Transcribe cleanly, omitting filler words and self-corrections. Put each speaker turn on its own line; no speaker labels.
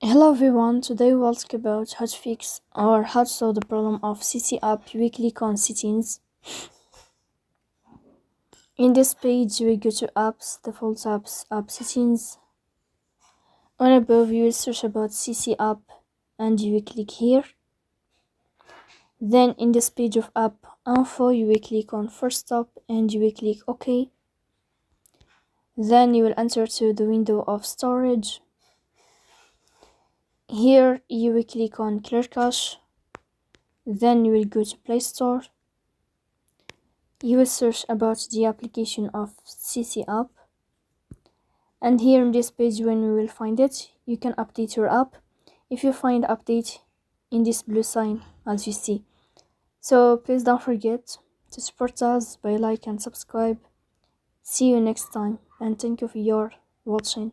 Hello everyone, today we'll talk about how to fix or how to solve the problem of CiCi app weekly on settings. In this page we go to apps, default apps, app settings. On above you will search about CiCi app and you will click here. Then in this page of app info you will click on first stop and you will click OK. Then you will enter to the window of storage. Here you will click on clear cache. Then you will go to Play Store. You will search about the application of CiCi app. And here in this page when we will find it, you can update your app if you find update in this blue sign as you see. So please don't forget to support us by like and subscribe. See you next time and thank you for your watching.